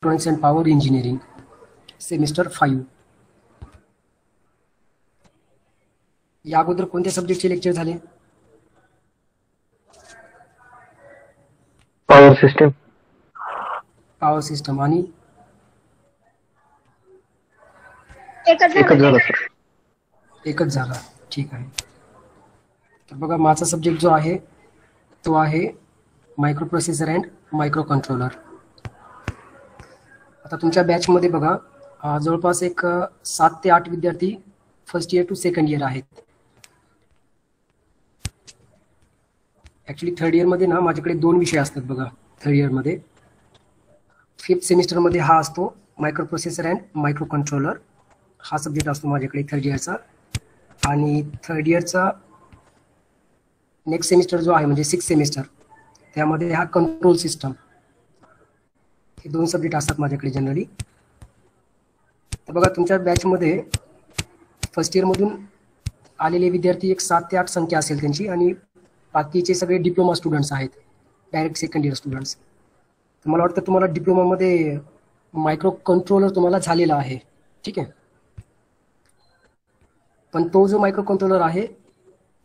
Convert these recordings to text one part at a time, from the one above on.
Electronics and power engineering semester 5. या अगोदर कोणत्या सब्जेक्टचे लेक्चर झाले? Power system. पॉवर सिस्टम आणि एकच झाला. ठीक आहे. तर बघा, माझा सब्जेक्ट जो आहे तो आहे micro processor and micro controller. आता तुमच्या बॅचमध्ये बघा जवळपास एक 7 ते 8 विद्यार्थी first year to second year आहेत. ॲक्च्युली थर्ड इयरमध्ये ना माझ्याकडे 2 विषय असतात बघा. थर्ड इयरमध्ये 5th सेमिस्टरमध्ये हा असतो micro processor and micro controller. हा सब्जेक्ट असतो माझ्याकडे थर्ड इयरचा. आणि थर्ड इयरचा नेक्स्ट सेमिस्टर जो आहे म्हणजे 6th सेमिस्टर, त्यामध्ये हा कंट्रोल सिस्टम. हे 2 सब्जेक्ट असतात माझ्याकडे जनरली. तर बघा, तुमच्या बॅचमध्ये फर्स्ट इयरमधून आलेले विद्यार्थी एक 7 ते 8 संख्या असेल त्यांची, आणि बाकीचे सगळे डिप्लोमा स्टुडंट्स आहेत, डायरेक्ट सेकंड इयर स्टुडंट्स. तर मला वाटतं तुम्हाला डिप्लोमामध्ये मायक्रो कंट्रोलर तुम्हाला झालेला आहे. ठीक आहे. पण तो जो मायक्रो कंट्रोलर आहे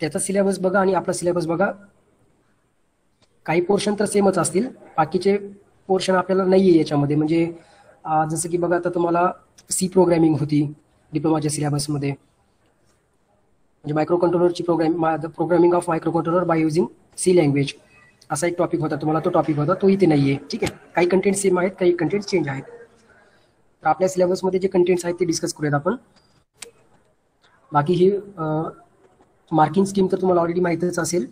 त्याचा सिलेबस बघा आणि आपला सिलेबस बघा. काही पोर्शन तर सेमच असतील, बाकीचे पोर्शन आपल्याला नाही आहे याच्यामध्ये. म्हणजे जसं की बघा, आता तुम्हाला सी प्रोग्रॅमिंग होती डिप्लोमाच्या सिलेबसमध्ये, म्हणजे मायक्रो कंट्रोलरची programming of microcontroller by using C language असा एक टॉपिक होता तुम्हाला. तो टॉपिक होता, तो इथे नाही आहे. ठीक आहे. काही कंटेंट सेम आहेत, काही कंटेंट चेंज आहेत. तर आपल्या सिलेबसमध्ये जे कंटेंट्स आहेत ते डिस्कस करूयात आपण. बाकी ही मार्किंग स्कीम तर तुम्हाला ऑलरेडी माहीतच असेल.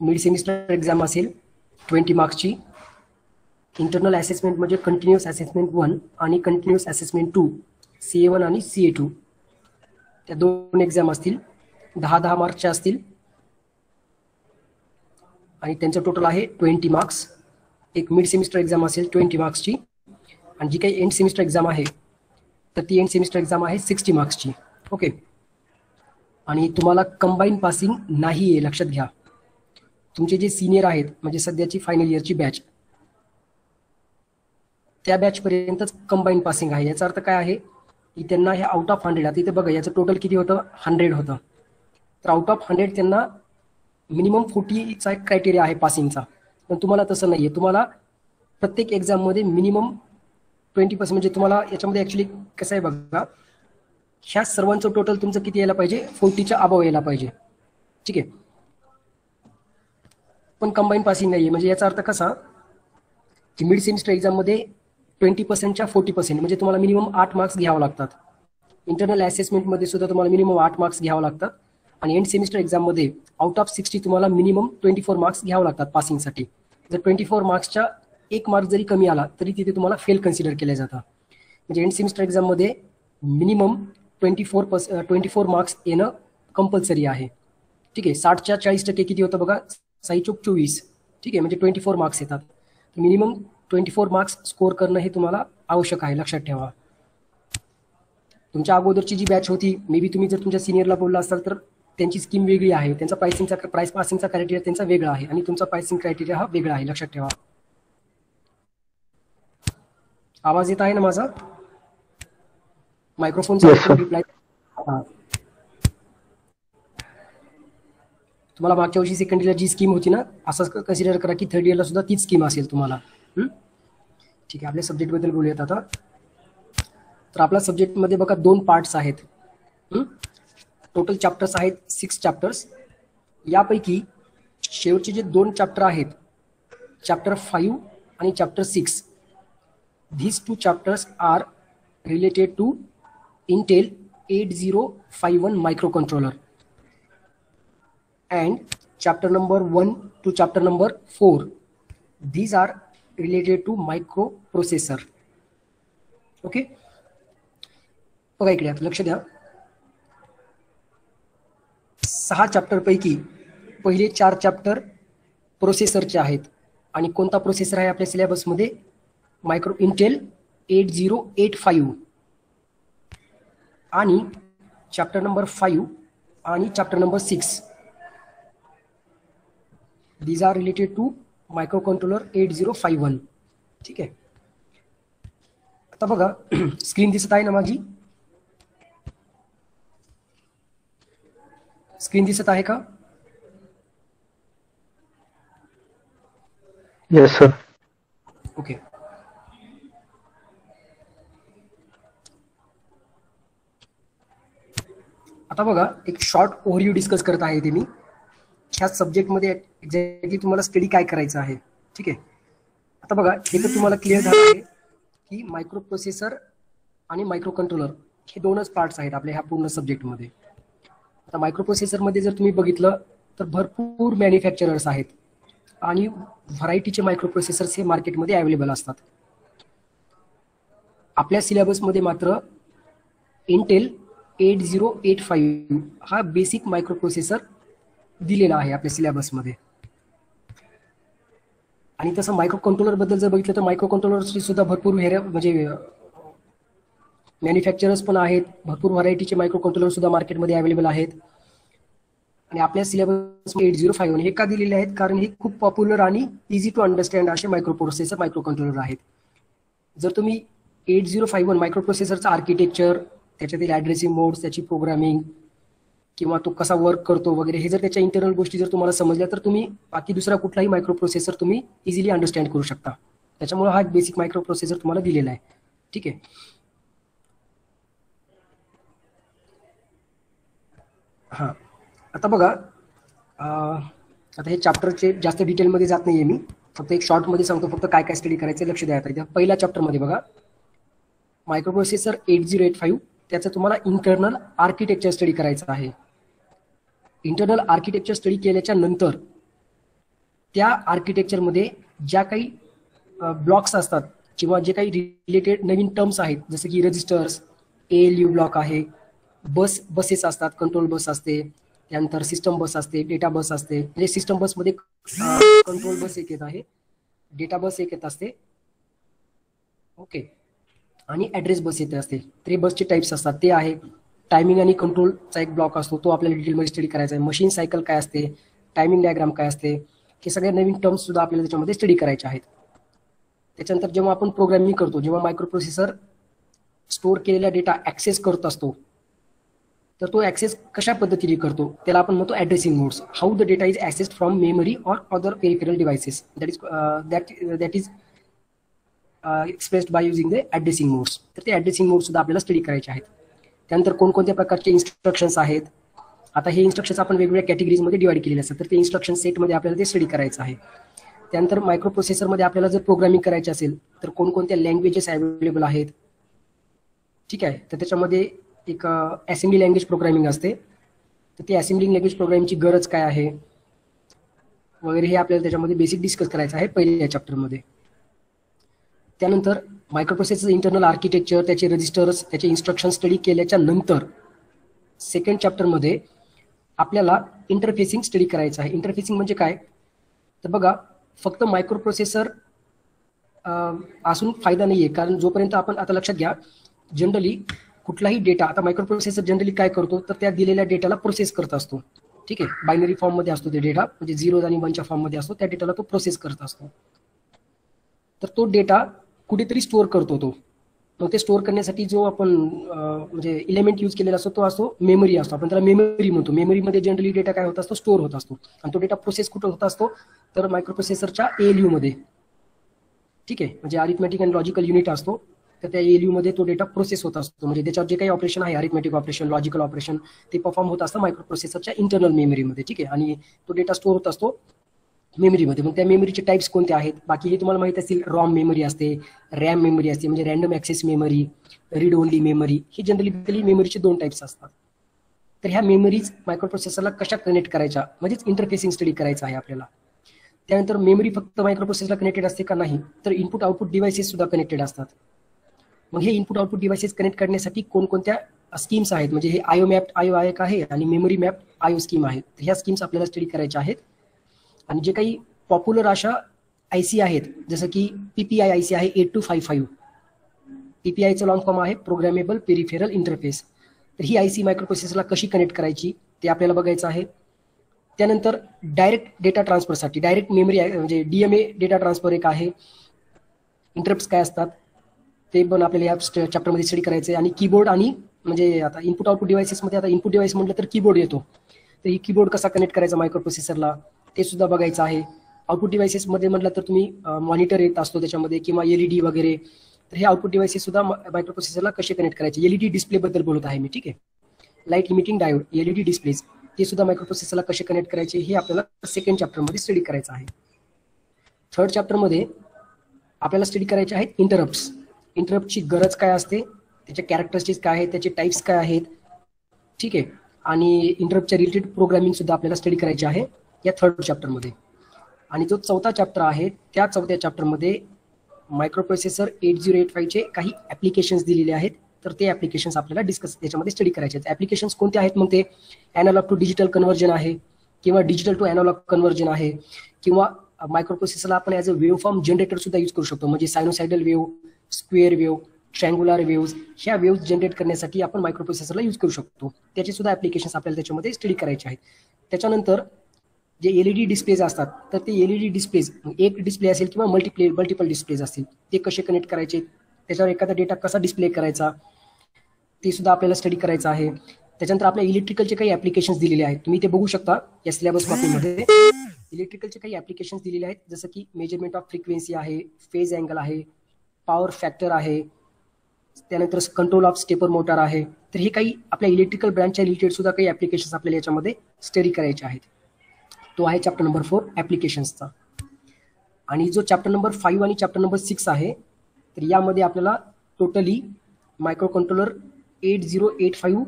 मिड सेमिस्टर एक्झाम असेल 20 मार्क्सची. इंटरनल असेसमेंट म्हणजे कंटिन्युअस असेसमेंट 1 आणि कंटिन्युअस असेसमेंट 2, CA1 आणि CA2. त्या 2 एक्झाम असतील, 10-10 मार्क्सच्या असतील, आणि त्यांचं टोटल आहे 20 मार्क्स. एक मिड सेमिस्टर एक्झाम असेल 20 मार्क्सची, आणि जी काही एंड सेमिस्टर एक्झाम आहे तर ती एंड सेमिस्टर एक्झाम आहे 60 मार्क्सची. ओके. आणि तुम्हाला कंबाईन पासिंग नाही आहे, लक्षात घ्या. तुमचे जे सिनियर आहेत म्हणजे सध्याची फायनल इयरची बॅच, त्या बॅचपर्यंतच कंबाईन पासिंग आहे. याचा अर्थ काय आहे की त्यांना हे आउट ऑफ 100, आता इथे बघा याचं टोटल किती होतं, 100 होतं. तर आउट ऑफ 100 त्यांना मिनिमम 40चा एक क्रायटेरिया आहे पासिंगचा. पण तुम्हाला तसं नाही आहे. तुम्हाला प्रत्येक एक्झाममध्ये मिनिमम 20% म्हणजे तुम्हाला याच्यामध्ये ॲक्च्युली कसं आहे बघा, ह्या सर्वांचं टोटल तुमचं किती यायला पाहिजे, 40च्या अबाव यायला पाहिजे. ठीक आहे. पण कंबाईन पासिंग नाही आहे. म्हणजे याचा अर्थ कसा की मिड सेमिस्टर एक्झाममध्ये 20%च्या 40% म्हणजे तुम्हाला मिनिमम 8 मार्क्स घ्यावं लागतात. इंटरनल असेसमेंटमध्ये सुद्धा तुम्हाला मिनिमम 8 मार्क्स घ्यावं लागतात. आणि एंड सेमिस्टर एक्झाममध्ये आउट ऑफ 60 तुम्हाला मिनिमम 24 मार्क्स घ्यावं लागतात पासिंगसाठी. जर 24 मार्क्सच्या 1 मार्क जरी कमी आला तरी तिथे तुम्हाला फेल कन्सिडर केलं जातं. म्हणजे एंड सेमिस्टर एक्झाममध्ये मिनिमम 24 मार्क्स येणं कंपल्सरी आहे. ठीक आहे. 60च्या 40% किती होतं बघा, 6-24. ठीक आहे. म्हणजे 24 मार्क्स येतात. मिनिमम 24 मार्क्स स्कोअर करणं हे तुम्हाला आवश्यक आहे, लक्षात ठेवा. तुमच्या अगोदरची जी बॅच होती, मे बी तुम्ही जर तुमच्या सिनियरला बोलला असाल तर त्यांची स्कीम वेगळी आहे. त्यांचा प्राइस पासिंगचा क्रायटेरिया त्यांचा वेगळा आहे आणि तुमचा प्राइसिंग क्रायटेरिया हा वेगळा आहे, लक्षात ठेवा. आवाज येत आहे ना माझा? मायक्रोफोनचा रिप्लाय. हां, तुम्हाला मागच्या वर्षी सेकंड इयरला जी स्कीम होती ना, असं कन्सिडर करा की थर्ड इयरला सुद्धा तीच स्कीम असेल तुम्हाला. ठीक आहे. आपल्या सब्जेक्टबद्दल बोलूयात आता. तर आपल्या सब्जेक्टमध्ये बघा 2 पार्ट्स आहेत. टोटल चॅप्टर्स आहेत 6 चॅप्टर्स. यापैकी शेवटचे जे 2 चॅप्टर आहेत, चॅप्टर 5 आणि chapter 6, these 2 chapters are related to Intel 8051 microcontroller, and chapter number 1 to chapter number 4, these are related to microprocessor. Okay. बघा इकडे आता लक्ष द्या. 6 चॅप्टर पैकी पहिले 4 चॅप्टर प्रोसेसरचे आहेत. आणि कोणता प्रोसेसर आहे आपल्या सिलेबसमध्ये, मायक्रो इंटेल 8085. आणि चॅप्टर नंबर 5 आणि chapter number 6, these are related to microcontroller 8051. ठीक आहे. आता बघा स्क्रीन दिसत आहे ना माझी? स्क्रीन दिसत आहे का? Yes sir. ओके. आता बघा एक शॉर्ट ओव्हरव्ह्यू डिस्कस करत आहे ते मी. ह्या सब्जेक्टमध्ये एक्झॅक्टली तुम्हाला स्टडी काय करायचं आहे. ठीक आहे. आता बघा हे तर तुम्हाला क्लिअर झालं आहे की मायक्रो प्रोसेसर आणि मायक्रो कंट्रोलर हे दोनच पार्ट्स आहेत आपल्या ह्या पूर्ण सब्जेक्टमध्ये. आता मायक्रो प्रोसेसरमध्ये जर तुम्ही बघितलं तर भरपूर मॅन्युफॅक्चरर्स आहेत आणि व्हरायटीचे मायक्रो प्रोसेसर्स हे मार्केटमध्ये अवेलेबल असतात. आपल्या सिलेबसमध्ये मात्र इंटेल 8085 हा बेसिक मायक्रो प्रोसेसर दिलेला आहे आपल्या सिलेबसमध्ये. आणि तसं मायक्रो कंट्रोलर बद्दल जर बघितलं तर मायक्रो कंट्रोलरची सुद्धा भरपूर म्हणजे मॅन्युफॅक्चरर्स पण आहेत, भरपूर व्हरायटीचे मायक्रो कंट्रोलर सुद्धा मार्केटमध्ये अवेलेबल आहेत. आणि आपल्या सिलेबस 8051 हे का दिलेले आहेत कारण हे खूप पॉप्युलर आणि इझी टू अंडरस्टँड असे मायक्रो प्रोसेसर मायक्रो कंट्रोलर आहेत. जर तुम्ही 8051 मायक्रो प्रोसेसरचं आर्किटेक्चर, त्याच्यातील ॲड्रेसिंग मोड्स, त्याची प्रोग्रामिंग किंवा तो कसा वर्क करतो वगैरे हे जर त्याच्या इंटरनल गोष्टी जर तुम्हाला समजल्या तर तुम्ही बाकी दुसरा कुठलाही मायक्रो प्रोसेसर तुम्ही इझिली अंडरस्टँड करू शकता. त्याच्यामुळे हा बेसिक मायक्रो प्रोसेसर तुम्हाला दिलेला आहे. ठीक आहे. हां, आता बघा आता हे चॅप्टरचे जास्त डिटेलमध्ये जात नाहीये मी, फक्त एक शॉर्टमध्ये सांगतो फक्त काय काय स्टडी करायचं लक्ष द्यायला पाहिजे. पहिल्या चॅप्टरमध्ये बघा मायक्रो प्रोसेसर 8085 त्याचं तुम्हाला इंटरनल आर्किटेक्चर स्टडी करायचं आहे. इंटरनल आर्किटेक्चर स्टडी केल्याच्या नंतर त्या आर्किटेक्चरमध्ये ज्या काही ब्लॉक्स असतात किंवा जे काही रिलेटेड नवीन टर्म्स आहेत जसं की रजिस्टर्स, ALU ब्लॉक आहे, बसेस असतात, कंट्रोल बस असते, त्यानंतर सिस्टम बस असते, डेटा बस असते. म्हणजे सिस्टम बसमध्ये कंट्रोल बस एक येत आहे, डेटा बस एक येत असते, ओके, आणि ॲड्रेस बस येते असते. ते बसचे टाईप्स असतात ते आहे. टायमिंग आणि कंट्रोलचा एक ब्लॉक असतो तो आपल्याला डिटेलमध्ये स्टडी करायचा आहे. मशीन सायकल काय असते, टायमिंग डायग्राम काय असते, हे सगळे नवीन टर्म्स सुद्धा आपल्याला त्याच्यामध्ये स्टडी करायचे आहेत. त्याच्यानंतर जेव्हा आपण प्रोग्रामिंग करतो, जेव्हा मायक्रो प्रोसेसर स्टोअर केलेला डेटा ॲक्सेस करत असतो तर तो ॲक्सेस कशा पद्धतीने करतो त्याला आपण म्हणतो addressing modes. How the data is accessed from memory or other peripheral devices that is expressed by using the addressing modes. तर ते ॲड्रेसिंग मोड सुद्धा आपल्याला स्टडी करायचे आहेत. त्यानंतर कोणकोणत्या प्रकारचे इन्स्ट्रक्शन्स आहेत. आता हे इन्स्ट्रक्शन्स आपण वेगवेगळ्या कॅटेगरीजमध्ये डिवाइड केलेले असतात तर ते इन्स्ट्रक्शन सेटमध्ये आपल्याला ते स्टडी करायचं आहे. त्यानंतर मायक्रो प्रोसेसरमध्ये आपल्याला जर प्रोग्रामिंग करायचे असेल तर कोणकोणत्या लँग्वेजेस अवेलेबल आहेत. ठीक आहे. तर त्याच्यामध्ये एक असेंब्ली लँग्वेज प्रोग्रामिंग असते, तर ती असेंब्ली लँग्वेज प्रोग्रामिंगची गरज काय आहे वगैरे हे आपल्याला त्याच्यामध्ये बेसिक डिस्कस करायचं आहे पहिल्या चॅप्टरमध्ये. त्यानंतर मायक्रो प्रोसेसर इंटरनल आर्किटेक्चर, त्याचे रजिस्टर्स, त्याचे इन्स्ट्रक्शन स्टडी केल्याच्या नंतर सेकंड चॅप्टरमध्ये आपल्याला इंटरफेसिंग स्टडी करायचं आहे. इंटरफेसिंग म्हणजे काय तर बघा फक्त मायक्रो प्रोसेसर असून फायदा नाही आहे, कारण जोपर्यंत आपण आता लक्षात घ्या जनरली कुठलाही डेटा, आता मायक्रो प्रोसेसर जनरली काय करतो तर त्या दिलेल्या डेटाला प्रोसेस करत असतो. ठीक आहे. बायनरी फॉर्ममध्ये असतो ते डेटा, म्हणजे 0 आणि 1च्या फॉर्ममध्ये असतो, त्या डेटाला तो प्रोसेस करत असतो. तर तो डेटा कुठेतरी स्टोअर करतो तो. मग ते स्टोअर करण्यासाठी जो आपण म्हणजे इलेमेंट यूज केलेला असतो तो असतो मेमरी असतो, आपण त्याला मेमरी म्हणतो. मेमरीमध्ये जनरली डेटा काय होत असतो स्टोअर होत असतो आणि तो डेटा प्रोसेस कुठं होत असतो तर मायक्रो प्रोसेसरच्या ALU मध्ये. ठीक आहे. म्हणजे अरिथमॅटिक अँड लॉजिकल युनिट असतो, तर त्या ALU मध्ये तो डेटा प्रोसेस होत असतो. म्हणजे त्याच्यावर जे काही ऑपरेशन आहे अरिथमॅटिक ऑपरेशन, लॉजिकल ऑपरेशन ते परफॉर्म होत असतं मायक्रो प्रोसेसरच्या इंटरनल मेमरीमध्ये. ठीक आहे. आणि तो डेटा स्टोअर होत असतो मेमरीमध्ये. मग त्या मेमरीचे टाइप्स कोणते आहेत बाकी हे तुम्हाला माहित असतील. रॉम मेमरी असते, रॅम मेमरी असते म्हणजे random access memory, read only memory, हे जनरली मेमरीचे 2 टाइप्स असतात. तर ह्या मेमरीज मायक्रो प्रोसेसरला कशा कनेक्ट करायच्या म्हणजेच इंटरफेसिंग स्टडी करायचं आहे आपल्याला. त्यानंतर मेमरी फक्त मायक्रो प्रोसेसरला कनेक्टेड असते का नाही तर इनपुट आउटपुट डिव्हाइसेस सुद्धा कनेक्टेड असतात. मग हे इनपुट आउटपुट डिव्हाइसेस कनेक्ट करण्यासाठी कोणकोणत्या स्कीम्स आहेत, म्हणजे हे IO मॅप्ड IO एक आहे आणि मेमरी मॅप्ड IO स्कीम आहेत. तर ह्या स्कीम्स आपल्याला स्टडी करायच्या आहेत. आणि जे काही पॉप्युलर अशा IC आहेत जसं की PPI IC आहे 8255. PPIचं लॉंग फॉर्म आहे प्रोग्रामेबल पेरिफेरल इंटरफेस. तर ही IC मायक्रो प्रोसेसरला कशी कनेक्ट करायची ते आपल्याला बघायचं आहे. त्यानंतर डायरेक्ट डेटा ट्रान्सफरसाठी डायरेक्ट मेमरी म्हणजे DMA डेटा ट्रान्सफर एक आहे. इंटरप्ट्स काय असतात ते पण आपल्याला या चॅप्टरमध्ये स्टडी करायचं आहे. आणि कीबोर्ड आणि म्हणजे आता इनपुट आउटपुट डिव्हाइसेसमध्ये आता इनपुट डिव्हाइस म्हटलं तर कीबोर्ड येतो, तर ही कीबोर्ड कसा कनेक्ट करायचा मायक्रो प्रोसेसरला ते सुद्धा बघायचं आहे. आउटपुट डिव्हाइसेसमध्ये म्हटलं तर तुम्ही मॉनिटर येत असतो त्याच्यामध्ये किंवा एलईडी वगैरे, तर हे आउटपुट डिव्हाइसेस सुद्धा मायक्रो प्रोसेसरला कसे कनेक्ट करायचे. एलईडी डिस्प्ले बद्दल बोलत आहे मी, ठीक आहे. Light limiting diode LED displays ते सुद्धा मायक्रो प्रोसेसरला कसे कनेक्ट करायचे हे आपल्याला सेकंड चॅप्टरमध्ये स्टडी करायचं आहे. थर्ड चॅप्टरमध्ये आपल्याला स्टडी करायचे आहेत इंटरप्ट्स. इंटरप्टची गरज काय असते, त्याचे कॅरेक्टरिस्टिक्स काय आहेत, त्याचे टाइप्स काय आहेत, ठीक आहे. आणि इंटरप्टच्या रिलेटेड प्रोग्रामिंग सुद्धा आपल्याला स्टडी करायचे आहे या थर्ड चॅप्टरमध्ये. आणि जो चौथा चॅप्टर आहे त्या चौथ्या चॅप्टरमध्ये मायक्रो प्रोसेसर 8085चे काही ॲप्लिकेशन्स दिलेले आहेत, तर ते ॲप्लिकेशन्स आपल्याला डिस्कस त्याच्यामध्ये स्टडी करायचे आहेत. ॲप्लिकेशन्स कोणते आहेत मग ते ॲनालॉग टू डिजिटल कन्व्हर्जन आहे किंवा डिजिटल टू ॲनालॉग कन्व्हर्जन आहे किंवा मायक्रो प्रोसेसरला आपण as a wave form generator सुद्धा यूज करू शकतो. म्हणजे sinusoidal wave, square wave, triangular waves, ह्या वेव्ज जनरेट करण्यासाठी आपण मायक्रो प्रोसेसरला यूज करू शकतो. त्याचे सुद्धा ॲप्लिकेशन्स आपल्याला त्याच्यामध्ये स्टडी करायचे आहेत. त्याच्यानंतर जे एलईडी डिस्प्लेज असतात, तर ते एलईडी डिस्प्लेज एक डिस्प्ले असेल किंवा मल्टिपल डिस्प्लेज असतील, ते कसे कनेक्ट करायचे, त्याच्यावर एखादा डेटा कसा डिस्प्ले करायचा ते सुद्धा आपल्याला स्टडी करायचं आहे. त्याच्यानंतर आपल्या इलेक्ट्रिकलचे काही ॲप्लिकेशन्स दिलेले आहेत, तुम्ही ते बघू शकता या सिलेबस कॉपीमध्ये. इलेक्ट्रिकलचे काही ॲप्लिकेशन्स दिलेले आहेत, जसं की मेजरमेंट ऑफ फ्रिक्वेन्सी आहे, फेज अँगल आहे, पॉवर फॅक्टर आहे, त्यानंतर कंट्रोल ऑफ स्टेपर मोटर आहे. तर हे काही आपल्या इलेक्ट्रिकल ब्रँचच्या रिलेटेड सुद्धा काही ॲप्लिकेशन्स आपल्याला याच्यामध्ये स्टडी करायचे आहेत. तो आहे चॅप्टर नंबर 4 ॲप्लिकेशन्सचा. आणि जो चॅप्टर नंबर 5 आणि चॅप्टर नंबर 6 आहे, तर यामध्ये आपल्याला टोटली मायक्रो कंट्रोलर 8085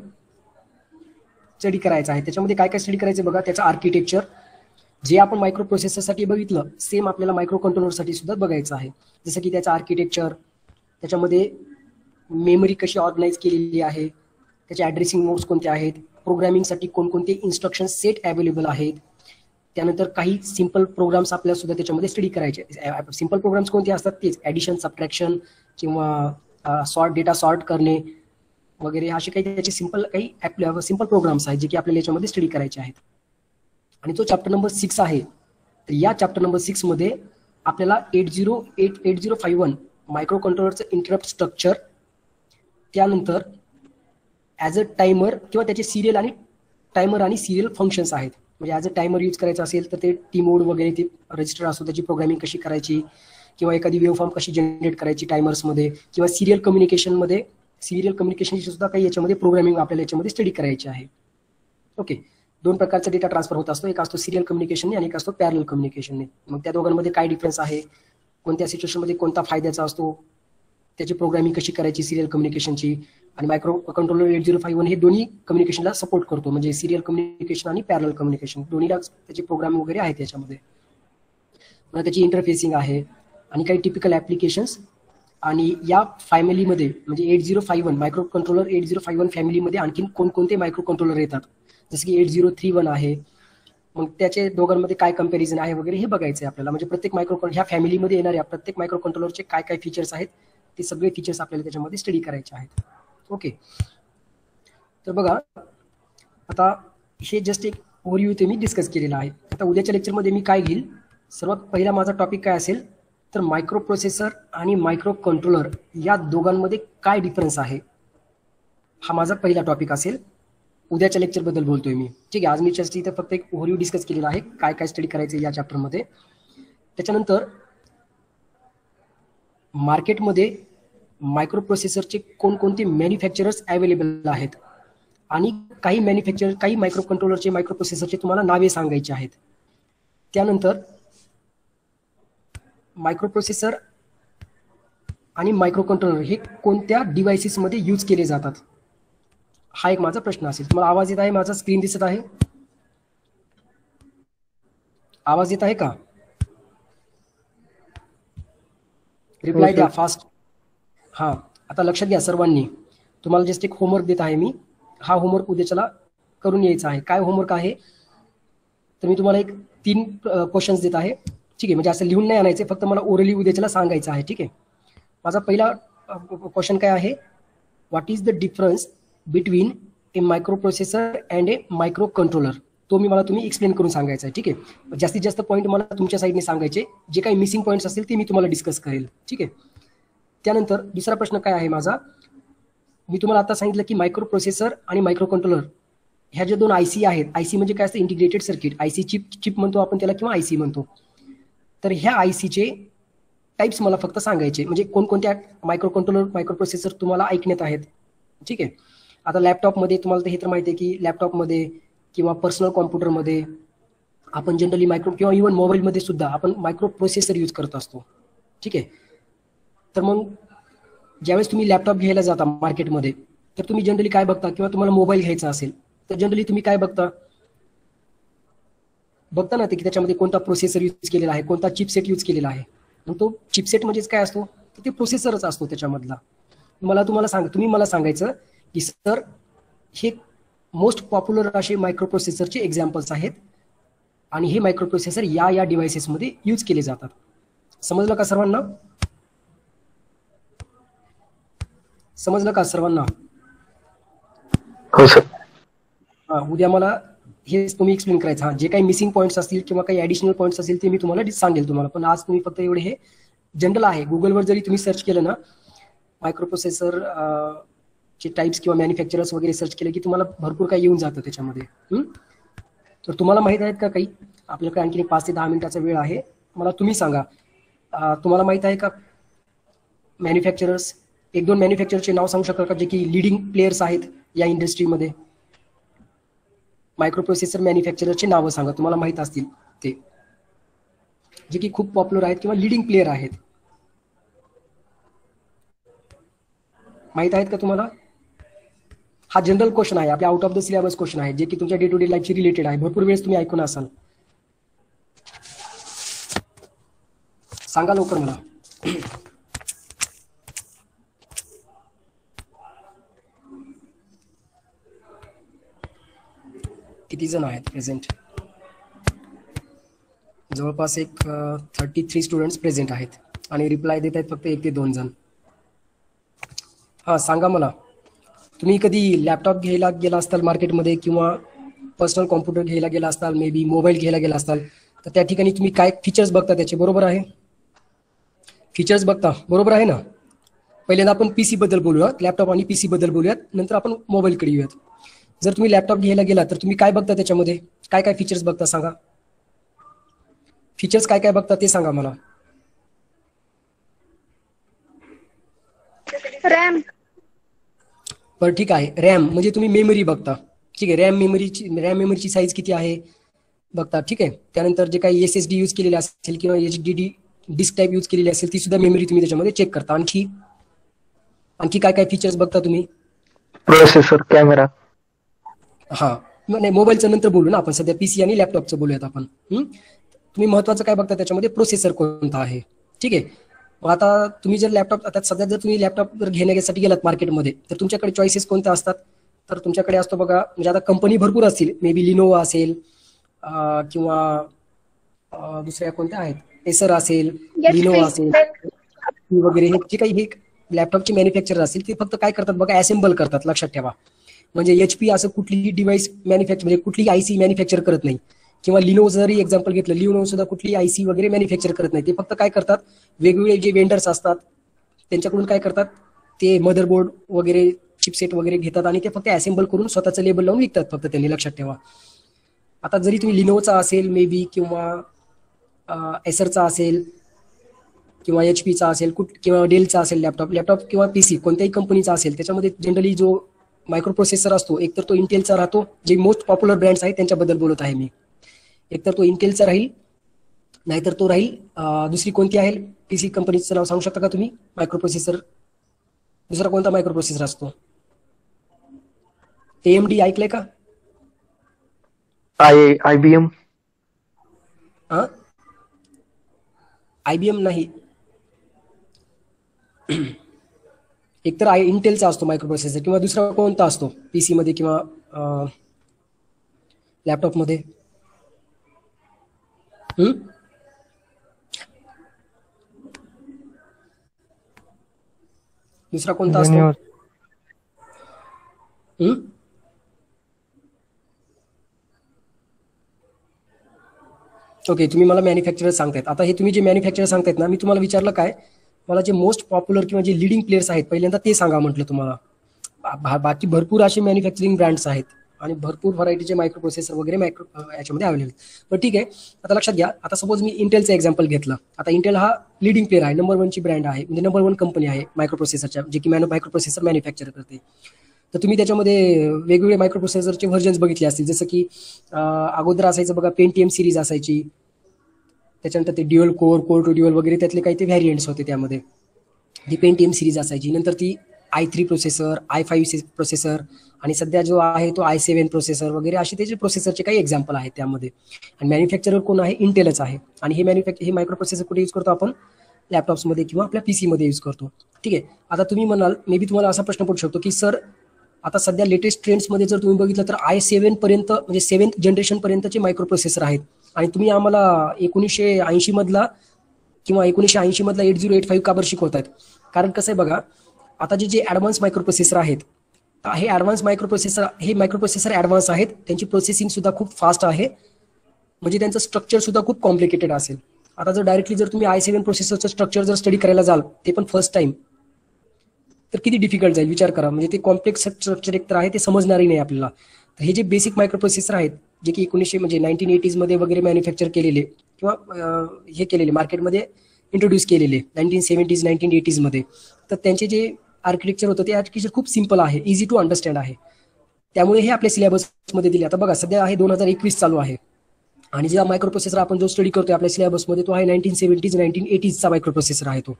स्टडी करायचा आहे. त्याच्यामध्ये काय काय स्टडी करायचं बघा, त्याचं आर्किटेक्चर जे आपण मायक्रो प्रोसेसरसाठी बघितलं सेम आपल्याला मायक्रो कंट्रोलरसाठी सुद्धा बघायचं आहे. जसं की त्याचं आर्किटेक्चर, त्याच्यामध्ये मेमरी कशी ऑर्गनाईज केलेली आहे, त्याचे ॲड्रेसिंग मोड्स कोणते आहेत, प्रोग्रामिंगसाठी कोणकोणते इन्स्ट्रक्शन सेट अवेलेबल आहेत, त्यानंतर काही सिंपल प्रोग्राम्स आपल्याला सुद्धा त्याच्यामध्ये स्टडी करायचे. सिंपल प्रोग्राम्स कोणते असतात तेच ॲडिशन, सबट्रॅक्शन किंवा डेटा सॉर्ट करणे वगैरे, असे काही त्याचे सिंपल प्रोग्राम्स आहेत जे की आपल्याला याच्यामध्ये स्टडी करायचे आहेत. आणि तो चॅप्टर नंबर 6 आहे, तर या चॅप्टर नंबर 6 मध्ये आपल्याला 8051 मायक्रो कंट्रोलरचं इंटरप्ट स्ट्रक्चर, त्यानंतर ॲज अ टायमर किंवा त्याचे सिरियल आणि टायमर आणि सिरियल फंक्शन्स आहेत. म्हणजे ॲज अ टायमर यूज करायचं असेल तर ते टी मोड वगैरे ते रजिस्टर असतो त्याची प्रोग्रामिंग कशी करायची किंवा एखादी वेव्ह फॉर्म कशी जनरेट करायची टायमर्समध्ये किंवा सिरियल कम्युनिकेशनची सुद्धा काही याच्यामध्ये प्रोग्रामिंग आपल्याला याच्यामध्ये स्टडी करायची आहे. ओके, 2 प्रकारचा डेटा ट्रान्सफर होत असतो, एक असतो सिरियल कम्युनिकेशनने आणि एक असतो पॅरलल कम्युनिकेशनने. मग त्या दोघांमध्ये काय डिफरन्स आहे, कोणत्या सिच्युएशनमध्ये कोणता फायद्याचा असतो, त्याची प्रोग्रामिंग कशी करायची सिरियल कम्युनिकेशनची, आणि मायक्रो कंट्रोलर 8051 हे दोन्ही कम्युनिकेशनला सपोर्ट करतो. म्हणजे सिरियल कम्युनिकेशन आणि पॅरलल कम्युनिकेशन दोन्हीला त्याची प्रोग्रामिंग वगैरे आहे त्याच्यामध्ये. मग त्याची इंटरफेसिंग आहे आणि काही टिपिकल ॲप्लिकेशन्स. आणि या फॅमिलीमध्ये म्हणजे 8051 मायक्रो कंट्रोलर 8051 फॅमिलीमध्ये आणखीन कोणकोणते मायक्रो कंट्रोलर येतात, जसं की 8031 आहे. मग त्याचे दोघांमध्ये काय कंपॅरिझन आहे वगैरे हे बघायचं आहे आपल्याला. म्हणजे प्रत्येक ह्या फॅमिलीमध्ये येणाऱ्या प्रत्येक मायक्रो कंट्रोलरचे काय काय फीचर्स आहेत ते सगळे फीचर्स आपल्याला त्याच्यामध्ये स्टडी करायचे आहेत. ओके, तर बघा आता हे जस्ट एक ओव्हरव्ह्यू ते मी डिस्कस केलेला आहे. आता उद्याच्या लेक्चरमध्ये मी काय घेईल, सर्वात पहिला माझा टॉपिक काय असेल तर मायक्रो प्रोसेसर आणि मायक्रो कंट्रोलर या दोघांमध्ये काय डिफरन्स आहे, हा माझा पहिला टॉपिक असेल. उद्याच्या लेक्चरबद्दल बोलतोय मी, ठीक आहे. आज मी जस्ट इथं फक्त एक ओव्हरव्ह्यू डिस्कस केलेला आहे, काय काय स्टडी करायचं या चॅप्टरमध्ये. त्याच्यानंतर मार्केटमध्ये मायक्रो प्रोसेसरचे कोणकोणते मॅन्युफॅक्चरर्स अवेलेबल आहेत आणि काही मायक्रो कंट्रोलरचे मायक्रो प्रोसेसरचे तुम्हाला नावे सांगायचे आहेत. त्यानंतर मायक्रो प्रोसेसर आणि मायक्रो कंट्रोलर हे कोणत्या डिव्हाइसेसमध्ये यूज केले जातात, हा एक माझा प्रश्न असेल. तुम्हाला आवाज येत आहे, माझा स्क्रीन दिसत आहे, आवाज येत आहे का? रिप्लाय द्या फास्ट. हां, आता लक्षात घ्या सर्वांनी, तुम्हाला जस्ट एक होमवर्क देत आहे मी. हा होमवर्क उद्याच्याला करून यायचा आहे. काय होमवर्क आहे तर मी तुम्हाला 3 क्वेश्चन्स देत आहे, ठीक आहे. म्हणजे असं लिहून नाही आणायचे, फक्त मला ओरली उद्याच्याला सांगायचं आहे, ठीक आहे. माझा पहिला क्वेश्चन काय आहे, what is the difference between A micro processor and A micro controller. तो मला तुम्ही एक्सप्लेन करून सांगायचा आहे, ठीक आहे. जास्तीत जास्त पॉईंट मला तुमच्या साईडने सांगायचे, जे काही मिसिंग पॉईंट्स असतील ते मी तुम्हाला डिस्कस करेल, ठीक आहे. त्यानंतर दुसरा प्रश्न काय आहे माझा, मी तुम्हाला आता सांगितलं की मायक्रो प्रोसेसर आणि मायक्रो कंट्रोलर ह्या ज्या दोन आयसी आहेत, आयसी म्हणजे काय असतं, इंटिग्रेटेड सर्किट, आयसी चिप म्हणतो आपण त्याला किंवा आयसी म्हणतो. तर ह्या आयसीचे टाइप्स मला फक्त सांगायचे, म्हणजे कोणकोणत्या मायक्रो कंट्रोलर मायक्रो प्रोसेसर तुम्हाला ऐकण्यात आहेत. ठीक आहे. आता लॅपटॉपमध्ये तुम्हाला तर हे तर माहिती आहे की लॅपटॉपमध्ये किंवा पर्सनल कॉम्प्युटरमध्ये आपण जनरली मायक्रो किंवा इव्हन मोबाईलमध्ये सुद्धा आपण मायक्रो प्रोसेसर यूज करत असतो. ठीक आहे. तर मग ज्यावेळेस तुम्ही लॅपटॉप घ्यायला जाता मार्केटमध्ये, तर तुम्ही जनरली काय बघता, किंवा तुम्हाला मोबाईल घ्यायचा असेल तर जनरली तुम्ही काय बघता ना ते की त्याच्यामध्ये कोणता प्रोसेसर यूज केलेला आहे, कोणता चिपसेट यूज केलेला आहे. मग तो चिपसेट म्हणजेच काय असतो, तर ते प्रोसेसरच असतो त्याच्यामधला. तुम्ही मला सांगायचं की सर हे मोस्ट पॉप्युलर असे मायक्रो प्रोसेसरचे एक्झाम्पल्स आहेत आणि हे मायक्रो प्रोसेसर या डिव्हाइसेसमध्ये यूज केले जातात. समजलं का सर्वांना? हो सर. उद्या मला हे तुम्ही एक्सप्लेन करायचं. जे काही मिसिंग पॉईंट्स असतील किंवा काही ऍडिशनल पॉईंट्स असतील ते मी तुम्हाला सांगेल तुम्हाला. पण आज तुम्ही फक्त एवढे, हे जनरल आहे. गुगलवर जरी तुम्ही सर्च केलं ना मायक्रो प्रोसेसर चे टाइप्स किंवा मॅन्युफॅक्चरर्स वगैरे सर्च केले की तुम्हाला भरपूर काही येऊन जातं त्याच्यामध्ये. तर तुम्हाला माहित आहेत का काही? आपल्याकडे आणखी 5 ते 10 मिनिटाचा वेळ आहे. मला तुम्ही सांगा, तुम्हाला माहित आहे का मॅन्युफॅक्चरर्स, 1-2 मॅन्युफॅक्चररचे नाव सांगू शकाल का जे की लिडिंग प्लेयर्स आहेत या इंडस्ट्रीमध्ये? मायक्रो प्रोसेसर मॅन्युफॅक्चररचे नावं सांगा, तुम्हाला माहित असतील ते, जे की खूप पॉप्युलर आहेत किंवा लिडिंग प्लेयर आहेत. माहित आहेत का तुम्हाला? हा जनरल क्वेश्चन आहे, आपल्या out of the syllabus question आहे, जे की तुमच्या डे टू डे लाईफशी रिलेटेड आहे. भरपूर वेळेस तुम्ही ऐकून असाल. सांगा लवकर मला. किती जण आहेत प्रेझेंट? जवळपास एक 33 स्टुडंट्स प्रेझेंट आहेत आणि रिप्लाय देत आहेत फक्त 1 ते 2 जण. सांगा मला, तुम्ही कधी लॅपटॉप घ्यायला गेला असताल मार्केटमध्ये किंवा पर्सनल कॉम्प्युटर घ्यायला गेला असताल, मे बी मोबाईल घ्यायला गेला असताल, तर त्या ठिकाणी तुम्ही काय फीचर्स बघता त्याचे, बरोबर आहे? फीचर्स बघता, बरोबर आहे ना? पहिल्यांदा आपण पीसी बद्दल बोलूयात, लॅपटॉप आणि पीसी बद्दल बोलूयात, नंतर आपण मोबाईलकडे येऊयात. जर तुम्ही लॅपटॉप घ्यायला गेला तर तुम्ही काय बघता त्याच्यामध्ये, काय काय फीचर्स बघता सांगा. फीचर्स काय काय बघता ते सांगा मला. रॅम. बरं ठीक आहे. रॅम म्हणजे तुम्ही मेमरी बघता. ठीक आहे. रॅम मेमरीची साईज किती आहे बघता. ठीक आहे. त्यानंतर जे काही SSD यूज केलेले असेल किंवा HDD डिस्क टाईप यूज केलेली असेल ती सुद्धा मेमरी तुम्ही त्याच्यामध्ये चेक करता. आणखी काय काय फीचर्स बघता तुम्ही? Processor, camera. नाही, मोबाईलचं नंतर बोलू ना आपण, सध्या पीसी आणि लॅपटॉपचं बोलूयात आपण. तुम्ही महत्वाचं काय बघता त्याच्यामध्ये, प्रोसेसर कोणता आहे. ठीक आहे. मग आता तुम्ही जर लॅपटॉप, आता सध्या जर तुम्ही लॅपटॉप जर घेण्यासाठी गेलात मार्केटमध्ये तर तुमच्याकडे चॉईसेस कोणत्या असतात? तर तुमच्याकडे असतो बघा, म्हणजे आता कंपनी भरपूर असतील, मे बी लिनोवा असेल किंवा दुसऱ्या कोणत्या आहेत, एसर असेल, लिनोवा असेल वगैरे. हे जे काही हे लॅपटॉपचे मॅन्युफॅक्चरर असतील ते फक्त काय करतात बघा, असेंबल करतात. लक्षात ठेवा. म्हणजे HP असं कुठलीही डिव्हाइस म्हणजे कुठलीही आयसी मॅन्युफॅक्चर करत नाही, किंवा लिनो जरी एक्झाम्पल घेतलं, लिनो सुद्धा कुठली आयसी वगैरे मॅन्युफॅक्चर करत नाही. ते फक्त काय करतात, वेगवेगळे जे वेंडर्स असतात त्यांच्याकडून काय करतात, ते मदरबोर्ड वगैरे चिपसेट वगैरे घेतात आणि ते फक्त असेंबल करून स्वतःचं लेबल लावून विकतात फक्त त्यांनी. लक्षात ठेवा. आता जरी तुम्ही लिनोचा असेल मे बी किंवा एसरचा असेल किंवा HPचा असेल किंवा डेलचा असेल लॅपटॉप किंवा पीसी कोणत्याही कंपनीचा असेल, त्याच्यामध्ये जनरली जो मायक्रो प्रोसेसर असतो एकतर तो इंटेलचा राहतो, जे मोस्ट पॉप्युलर ब्रँड्स आहेत त्यांच्याबद्दल बोलत आहे मी. एकतर तो इंटेलचा राहील, नाहीतर तो राहील दुसरी कोणती आहे पीसी कंपनीचं नाव सांगू शकता का तुम्ही? मायक्रो प्रोसेसर दुसरा कोणता मायक्रो प्रोसेसर असतो? AMD ऐकलंय का? IBM. IBM नाही. एकतर इंटेलचा असतो मायक्रो प्रोसेसर, किंवा दुसरा कोणता असतो पीसी मध्ये किंवा लॅपटॉप मध्ये? दुसरा कोणता असतो? ओके, तुम्ही मला मॅन्युफॅक्चरर सांगतायत. आता हे तुम्ही जे मॅन्युफॅक्चरर सांगतायत ना, मी तुम्हाला विचारलं काय, मला जे मोस्ट पॉप्युलर किंवा जे लिडिंग प्लेयर्स आहेत पहिल्यांदा ते सांगा म्हटलं तुम्हाला. बाकी भरपूर असे मॅन्युफॅक्चरिंग ब्रँड्स आहेत आणि भरपूर व्हरायटीचे मायक्रो प्रोसेसर वगैरे याच्यामध्ये अवेलेबल. पण ठीक आहे, आता लक्षात घ्या. आता सपोज मी इंटेलचं एक्झाम्पल घेतलं. आता इंटेल हा लिडिंग प्लेअर आहे, नंबर 1ची ब्रँड आहे, म्हणजे नंबर 1 कंपनी आहे मायक्रो प्रोसेसरच्या, जे की मायक्रो प्रोसेसर मॅन्युफॅक्चर करते. तर तुम्ही त्याच्यामध्ये वेगवेगळे मायक्रो प्रोसेसरचे व्हर्जन्स बघितले असतील. जसं की अगोदर असायचं बघा पेंटीएम सिरीज असायची, त्याच्यानंतर ते ड्युअल कोर टू ड्युअल वगैरे त्यातले काही ते व्हॅरियंट्स होते. त्यामध्ये ती पेंटीएम सिरीज असायची. नंतर ती i3 प्रोसेसर, i5 प्रोसेसर आणि सध्या जो आहे तो i7 प्रोसेसर वगैरे असे त्याचे प्रोसेसरचे काही एक्झाम्पल आहेत त्यामध्ये. आणि मॅन्युफॅक्चरर कोण आहे? इंटेलच आहे. आणि हे मायक्रो प्रोसेसर कुठे यूज करतो आपण? लॅपटॉप्समध्ये किंवा आपल्या PC मध्ये यूज करतो. ठीक आहे. आता तुम्ही म्हणाल, मे बी तुम्हाला असा प्रश्न पडू शकतो की सर आता सध्या लेटेस्ट ट्रेंड्समध्ये जर तुम्ही बघितलं तर i7 पर्यंत म्हणजे 7th जनरेशन पर्यंतचे मायक्रो प्रोसेसर आहेत आणि तुम्ही आम्हाला 1980 मधला किंवा 1980 मधला 8085 का बरं शिकवतायत? कारण कसं आहे बघा, आता जे ॲडव्हान्स मायक्रो प्रोसेसर आहेत, हे ॲडव्हान्स मायक्रो प्रोसेसर ॲडव्हान्स आहेत. त्यांची प्रोसेसिंग सुद्धा खूप फास्ट आहे, म्हणजे त्यांचं स्ट्रक्चर सुद्धा खूप कॉम्प्लिकेटेड असेल. आता जर डायरेक्टली जर तुम्ही i7 प्रोसेसरचं स्ट्रक्चर जर स्टडी करायला जाल, ते पण फर्स्ट टाइम, तर किती डिफिकल्ट जाईल विचार करा. म्हणजे ते कॉम्प्लेक्स स्ट्रक्चर एक तर आहे, ते समजणारही नाही आपल्याला. तर हे जे बेसिक मायक्रो प्रोसेसर आहेत, जे की 1980s मध्ये वगैरे मॅन्युफॅक्चर केलेले किंवा हे केलेले मार्केटमध्ये इंट्रोड्यूस केलेले 1970s 1980s मध्ये, तर त्यांचे जे आर्किटेक्चर होतं ते आर्किटेक्चर खूप सिम्पल आहे, इझी टू अंडरस्टँड आहे. त्यामुळे हे आपल्या सिलेबसमध्ये दिले. आता बघा सध्या आहे 2021 चालू आहे आणि जे मायक्रो प्रोसेसर आपण जो स्टडी करतोय आपल्या सिलेबसमध्ये तो आहे 1970s 1980sचा मायक्रो प्रोसेसर आहे तो.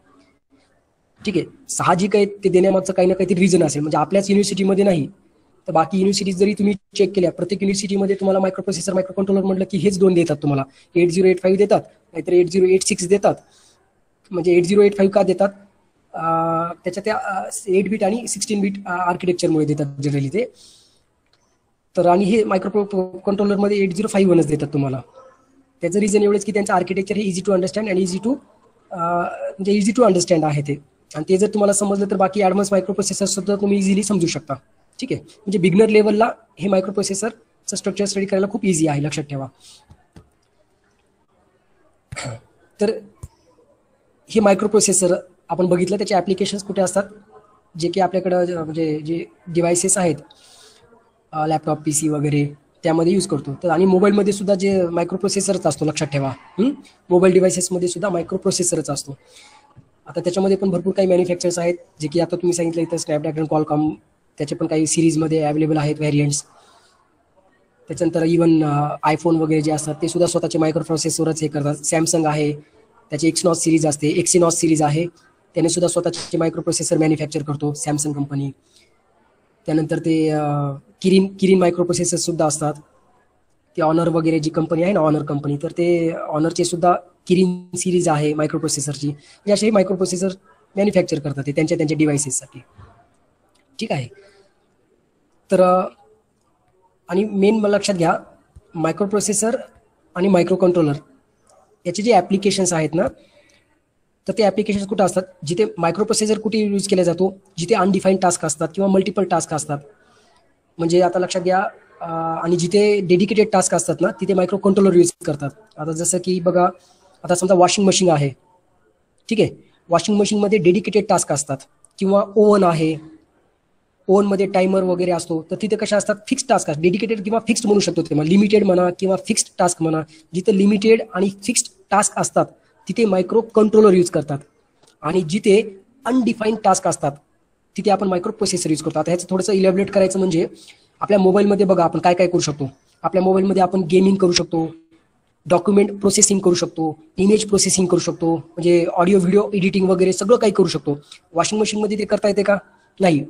ठीक आहे. साहजिक आहे ते देण्यामागचं काही ना काहीतरी रिझन असेल. म्हणजे आपल्याच युनिव्हर्सिटीमध्ये नाही तर बाकी युनिव्हर्सिटीज जरी तुम्ही चेक केल्या, प्रत्येक युनिव्हर्सिटीमध्ये तुम्हाला मायक्रो प्रोसेसर मायक्रो कंट्रोलर म्हटलं की हेच दोन देतात तुम्हाला. 8085 देतात, नाहीतर 8086 देतात. म्हणजे 8085 का देतात? त्याच्या त्या 8 बीट आणि 16 बीट आर्किटेक्चरमुळे देतात जनरली ते. तर आणि हे मायक्रो कंट्रोलरमध्ये 8051च देतात तुम्हाला. त्याचं रिझन एवढंच की त्यांचं आर्किटेक्चर हे इझी टू अंडरस्टँड आणि इझी टू अंडरस्टँड आहे ते. आणि ते जर तुम्हाला समजलं तर बाकी ॲडव्हान्स मायक्रो प्रोसेसर सुद्धा तुम्ही इझिली समजू शकता. ठीक आहे. म्हणजे बिगनर लेवलला हे मायक्रो प्रोसेसरचं स्ट्रक्चर स्टडी करायला खूप इझी आहे, लक्षात ठेवा. तर हे मायक्रो प्रोसेसर आपण बघितलं, त्याचे ॲप्लिकेशन्स कुठे असतात, जे की आपल्याकडं म्हणजे जे डिव्हायसेस आहेत लॅपटॉप PC वगैरे त्यामध्ये यूज करतो. तर आणि मोबाईलमध्ये सुद्धा जे मायक्रो प्रोसेसरच असतो, लक्षात ठेवा. मोबाईल डिव्हायसेसमध्ये सुद्धा मायक्रो प्रोसेसरच असतो. आता त्याच्यामध्ये पण भरपूर काही मॅन्युफॅक्चर्स आहेत, जे की आता तुम्ही सांगितलं इथं स्नॅपड्रॅगन, क्वालकॉम, त्याचे पण काही सिरीजमध्ये अवेलेबल आहेत व्हॅरियंट्स. त्याच्यानंतर इव्हन आयफोन वगैरे जे असतात ते सुद्धा स्वतःचे मायक्रो प्रोसेसरच हे करतात. सॅमसंग आहे, त्याची एक्सनॉस सिरीज असते, एक्सिनॉस सिरीज आहे, त्याने सुद्धा स्वतःचे मायक्रो प्रोसेसर मॅन्युफॅक्चर करतो सॅमसंग कंपनी. त्यानंतर ते किरीन मायक्रो प्रोसेसर सुद्धा असतात. ते ऑनर वगैरे जी कंपनी आहे ना, ऑनर कंपनी, तर ते ऑनरचे सुद्धा किरीन सिरीज आहे मायक्रो प्रोसेसरची. म्हणजे असे मायक्रो प्रोसेसर मॅन्युफॅक्चर करतात ते त्यांच्या डिव्हायसेससाठी. ठीक आहे. तर आणि मेन लक्षात घ्या, मायक्रो प्रोसेसर आणि मायक्रो कंट्रोलर याचे जे ॲप्लिकेशन्स आहेत ना, तर ते ॲप्लिकेशन्स कुठे असतात? जिथे मायक्रो प्रोसेसर कुठे यूज केला जातो? जिथे अनडिफाईन्ड टास्क असतात किंवा मल्टिपल टास्क असतात. म्हणजे आता लक्षात घ्या, आणि जिथे डेडिकेटेड टास्क असतात ना, तिथे मायक्रो कंट्रोलर यूज करतात. आता जसं की बघा, आता समजा वॉशिंग मशीन आहे. ठीक आहे. वॉशिंग मशीनमध्ये डेडिकेटेड टास्क असतात किंवा ओव्हन आहे, ओव्हनमध्ये टायमर वगैरे असतो. तर तिथे कशा असतात? फिक्स टास्क असतात. डेडिकेटेड किंवा फिक्स्ड म्हणू शकतो ते, लिमिटेड म्हणा किंवा फिक्स्ड टास्क म्हणा. जिथे लिमिटेड आणि फिक्स्ड टास्क असतात तिथे मायक्रो कंट्रोलर यूज करतात आणि जिथे अनडिफाईन्ड टास्क असतात तिथे आपण मायक्रो प्रोसेसर यूज करतो. आता ह्याचं थोडंसं इलॅबोरेट करायचं म्हणजे आपल्या मोबाईलमध्ये बघा आपण काय काय करू शकतो. आपल्या मोबाईलमध्ये आपण गेमिंग करू शकतो, डॉक्युमेंट प्रोसेसिंग करू शकतो, इमेज प्रोसेसिंग करू शकतो, म्हणजे ऑडिओ व्हिडिओ एडिटिंग वगैरे सगळं काही करू शकतो. वॉशिंग मशीनमध्ये ते करता येते का? नाही.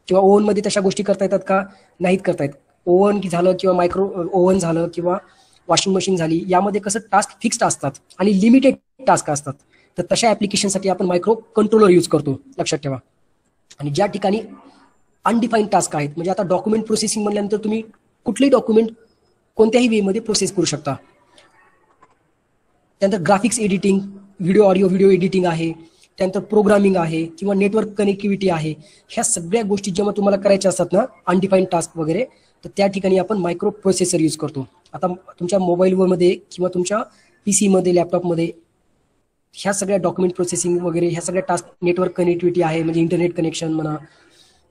किंवा ओव्हनमध्ये तशा गोष्टी करता येतात का? नाहीत करता येत. ओव्हन झालं किंवा मायक्रो ओव्हन झालं किंवा वॉशिंग मशीन झाली, यामध्ये कसं टास्क फिक्स्ड असतात आणि लिमिटेड टास्क असतात. तर तशा ॲप्लिकेशनसाठी आपण मायक्रो कंट्रोलर यूज करतो, लक्षात ठेवा. आणि ज्या ठिकाणी अनडिफाईन्ड टास्क आहेत, म्हणजे आता डॉक्युमेंट प्रोसेसिंग म्हटल्यानंतर तुम्ही कुठलेही डॉक्युमेंट कोणत्याही वेमध्ये प्रोसेस करू शकता. त्यानंतर graphics editing, audio video editing आहे, त्यानंतर प्रोग्रामिंग आहे किंवा नेटवर्क कनेक्टिव्हिटी आहे. ह्या सगळ्या गोष्टी जेव्हा तुम्हाला करायच्या असतात ना, अनडिफाईन्ड टास्क वगैरे, तर त्या ठिकाणी आपण मायक्रो प्रोसेसर यूज करतो. आता तुमच्या मोबाईलमध्ये किंवा तुमच्या PC मध्ये, लॅपटॉपमध्ये ह्या सगळ्या डॉक्युमेंट प्रोसेसिंग वगैरे ह्या सगळ्या टास्क, नेटवर्क कनेक्टिव्हिटी आहे म्हणजे इंटरनेट कनेक्शन म्हणा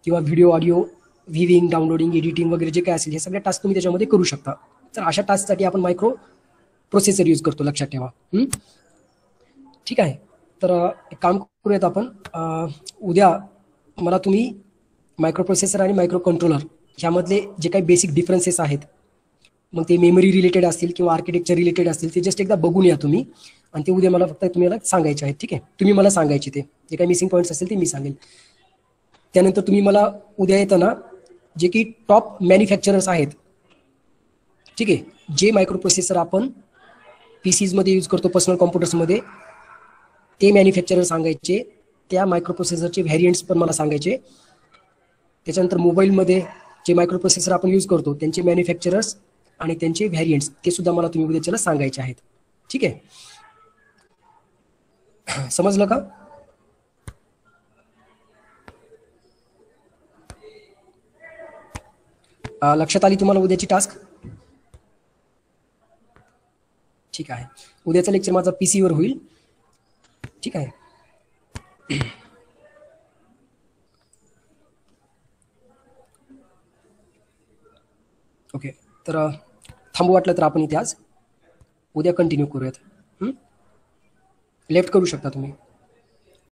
किंवा video audio viewing downloading editing वगैरे जे काय असेल हे सगळे टास्क तुम्ही त्याच्यामध्ये करू शकता. तर अशा टास्कसाठी आपण मायक्रो प्रोसेसर यूज करतो, लक्षात ठेवा. ठीक आहे. तर एक काम करूयात आपण, उद्या मला तुम्ही मायक्रो प्रोसेसर आणि मायक्रो कंट्रोलर ह्यामधले जे काही बेसिक डिफरन्सेस आहेत, मग ते मेमरी रिलेटेड असतील किंवा आर्किटेक्चर रिलेटेड असतील, ते जस्ट एकदा बघून या तुम्ही आणि ते उद्या मला फक्त तुम्हाला सांगायचे आहेत. ठीक आहे, तुम्ही मला सांगायचे ते जे काही मिसिंग पॉईंट्स असतील ते मी सांगेन. त्यानंतर तुम्ही मला उद्या येताना जे की टॉप मॅन्युफॅक्चरर्स आहेत, ठीक आहे, जे मायक्रो प्रोसेसर आपण PCsमध्ये यूज करतो, पर्सनल कॉम्प्युटर्समध्ये, ते मॅन्युफॅक्चरर सांगायचे, त्या मायक्रो प्रोसेसरचे व्हॅरियंट्स पण मला सांगायचे. त्याच्यानंतर मोबाईलमध्ये जे मायक्रो प्रोसेसर आपण यूज करतो त्यांचे मॅन्युफॅक्चरर्स आणि त्यांचे व्हॅरियंट्स ते सुद्धा मला तुम्ही उद्याच्याला सांगायचे आहेत. ठीक आहे, समजलं का? लक्षात आली तुम्हाला उद्याची टास्क? ठीक आहे, उद्याचं लेक्चर माझा PC वर होईल. ठीक आहे. ओके, तर थांबू वाटलं तर आपण इथे आज उद्या कंटिन्यू करूयात. लेफ्ट करू शकता तुम्ही.